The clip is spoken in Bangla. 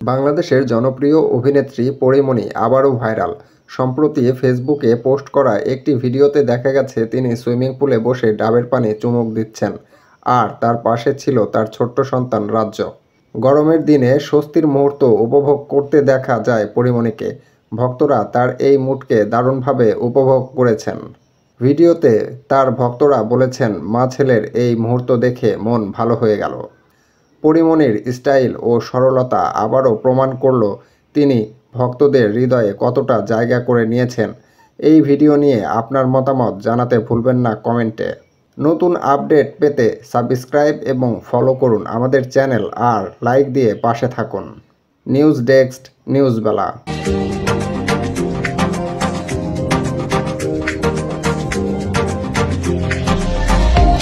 বাংলাদেশের জনপ্রিয় অভিনেত্রী পরীমণি আবারও ভাইরাল। সম্প্রতি ফেসবুকে পোস্ট করা একটি ভিডিওতে দেখা গেছে তিনি সুইমিং পুলে বসে ডাবের পানি চুমুক দিচ্ছেন, আর তার পাশে ছিল তার ছোট্ট সন্তান রাজ্য। গরমের দিনে স্বস্তির মুহূর্ত উপভোগ করতে দেখা যায় পরীমণিকে। ভক্তরা তার এই মুডকে দারুণভাবে উপভোগ করেছেন। ভিডিওতে তার ভক্তরা বলেছেন, মা ছেলের এই মুহূর্ত দেখে মন ভালো হয়ে গেল। পরীমণির স্টাইল ও সরলতা আবারও প্রমাণ করল তিনি ভক্তদের হৃদয়ে কতটা জায়গা করে নিয়েছেন। এই ভিডিও নিয়ে আপনার মতামত জানাতে ভুলবেন না কমেন্টে। নতুন আপডেট পেতে সাবস্ক্রাইব এবং ফলো করুন আমাদের চ্যানেল আর লাইক দিয়ে পাশে থাকুন। নিউজ ডেস্ক, নিউজ বেলা।